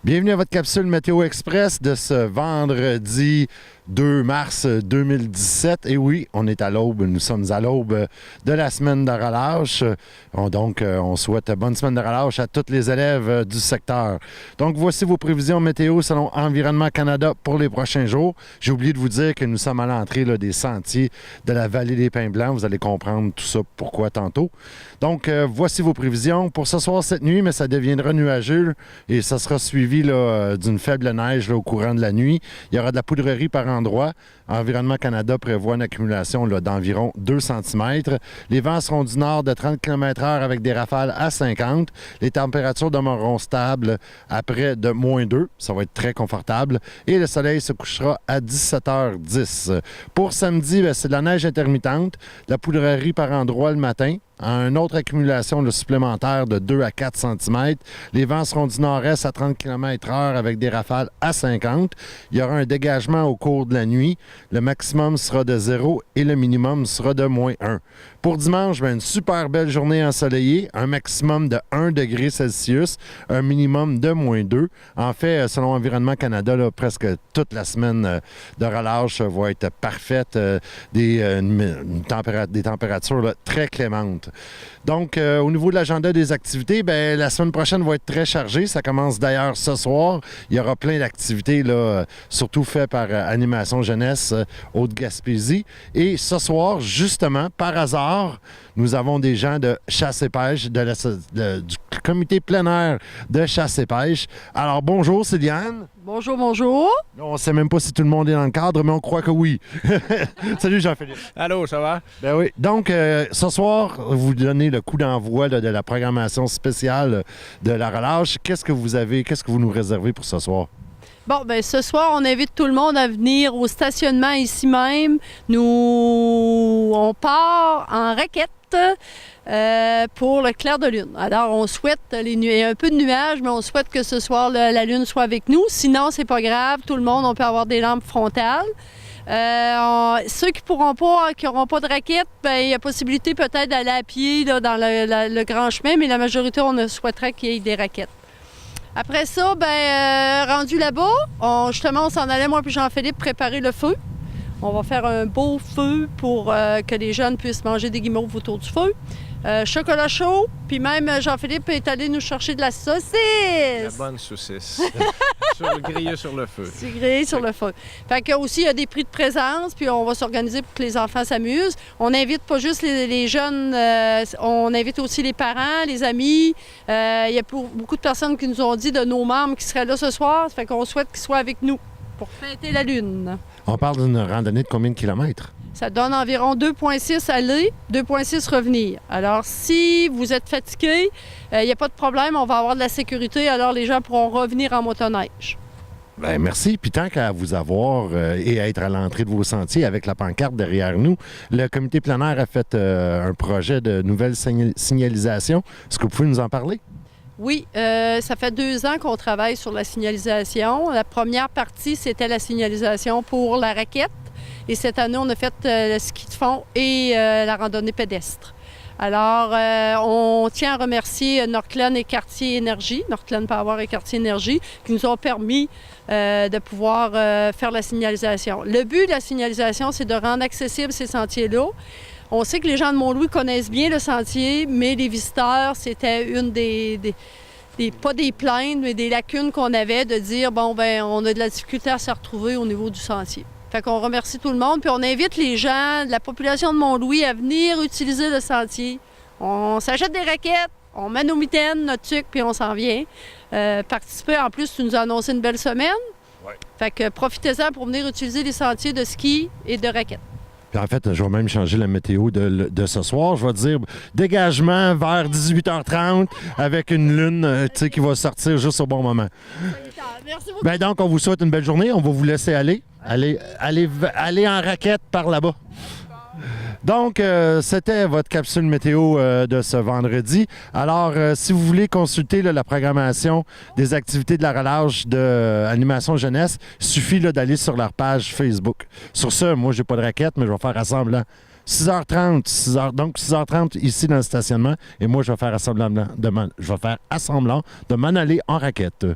Bienvenue à votre capsule Météo Express de ce vendredi 2 mars 2017. Et oui, on est à l'aube, nous sommes à l'aube de la semaine de relâche. On souhaite bonne semaine de relâche à tous les élèves du secteur. Donc, voici vos prévisions météo selon Environnement Canada pour les prochains jours. J'ai oublié de vous dire que nous sommes à l'entrée des sentiers de la vallée des Pins Blancs. Vous allez comprendre tout ça, pourquoi tantôt. Donc, voici vos prévisions pour ce soir, cette nuit, mais ça deviendra nuageux et ça sera suivi d'une faible neige au courant de la nuit. Il y aura de la poudrerie par endroit. Environnement Canada prévoit une accumulation d'environ 2 cm. Les vents seront du nord de 30 km/h avec des rafales à 50. Les températures demeureront stables à près de -2. Ça va être très confortable. Et le soleil se couchera à 17h10. Pour samedi, c'est de la neige intermittente, de la poudrerie par endroit le matin. Une autre accumulation supplémentaire de 2 à 4 cm. Les vents seront du nord-est à 30 km/h avec des rafales à 50. Il y aura un dégagement au cours de la nuit. Le maximum sera de 0 et le minimum sera de -1. Pour dimanche, une super belle journée ensoleillée. Un maximum de 1 degré Celsius, un minimum de -2. En fait, selon Environnement Canada, presque toute la semaine de relâche va être parfaite. Des températures très clémentes. Donc, au niveau de l'agenda des activités, la semaine prochaine va être très chargée. Ça commence d'ailleurs ce soir. Il y aura plein d'activités, surtout faites par Animation Jeunesse Haute-Gaspésie. Et ce soir, justement, par hasard, nous avons des gens de chasse et pêche, du comité plein air de chasse et pêche. Alors, bonjour Sylviane. Bonjour, bonjour. On ne sait même pas si tout le monde est dans le cadre, mais on croit que oui. Salut Jean-Philippe. Allô, ça va? Ben oui. Donc, ce soir, vous donnez le coup d'envoi de la programmation spéciale de la relâche. Qu'est-ce que vous nous réservez pour ce soir? Bon, ce soir, on invite tout le monde à venir au stationnement ici même. On part en raquette pour le clair de lune. Alors, on souhaite, il y a un peu de nuages, mais on souhaite que ce soir, la lune soit avec nous. Sinon, c'est pas grave. Tout le monde, on peut avoir des lampes frontales. Ceux qui n'auront pas de raquette, il y a possibilité peut-être d'aller à pied dans le grand chemin, mais la majorité, on souhaiterait qu'il y ait des raquettes. Après ça, rendu là-bas, justement, on s'en allait, moi puis Jean-Philippe, préparer le feu. On va faire un beau feu pour que les jeunes puissent manger des guimauves autour du feu. Chocolat chaud, puis même Jean-Philippe est allé nous chercher de la saucisse. La bonne saucisse. Grillée sur le feu. C'est grillé sur le feu. Fait que aussi, il y a des prix de présence, puis on va s'organiser pour que les enfants s'amusent. On n'invite pas juste les jeunes, on invite aussi les parents, les amis. Il y a beaucoup de personnes qui nous ont dit de nos membres qui seraient là ce soir. Fait qu'on souhaite qu'ils soient avec nous pour fêter la lune. On parle d'une randonnée de combien de kilomètres? Ça donne environ 2,6 aller, 2,6 revenir. Alors, si vous êtes fatigué, il n'y a pas de problème, on va avoir de la sécurité, alors les gens pourront revenir en motoneige. Bien, merci. Puis tant qu'à vous avoir et à être à l'entrée de vos sentiers avec la pancarte derrière nous, le comité plein air a fait un projet de nouvelle signalisation. Est-ce que vous pouvez nous en parler? Oui, ça fait 2 ans qu'on travaille sur la signalisation. La première partie, c'était la signalisation pour la raquette. Et cette année, on a fait le ski de fond et la randonnée pédestre. Alors, on tient à remercier Northland et Quartier Énergie, Northland Power et Quartier Énergie, qui nous ont permis de pouvoir faire la signalisation. Le but de la signalisation, c'est de rendre accessibles ces sentiers-là. On sait que les gens de Mont-Louis connaissent bien le sentier, mais les visiteurs, c'était une pas des plaintes, mais des lacunes qu'on avait de dire, on a de la difficulté à se retrouver au niveau du sentier. Fait qu'on remercie tout le monde, puis on invite les gens de la population de Mont-Louis à venir utiliser le sentier. On s'achète des raquettes, on met nos mitaines, notre tuque, puis on s'en vient. Participer, en plus, tu nous as annoncé une belle semaine. Ouais. Fait que profitez-en pour venir utiliser les sentiers de ski et de raquettes. Puis en fait, je vais même changer la météo de ce soir. Je vais dire dégagement vers 18h30 avec une lune qui va sortir juste au bon moment. Merci beaucoup. Donc, on vous souhaite une belle journée. On va vous laisser aller. Allez en raquette par là-bas. Donc, c'était votre capsule météo de ce vendredi. Alors, si vous voulez consulter là, la programmation des activités de la relâche de Animation Jeunesse, il suffit là, d'aller sur leur page Facebook. Sur ce, moi, j'ai pas de raquette, mais je vais faire rassemblement. 6h30, donc 6h30 ici dans le stationnement. Et moi, je vais faire assemblant de m'en aller en raquette.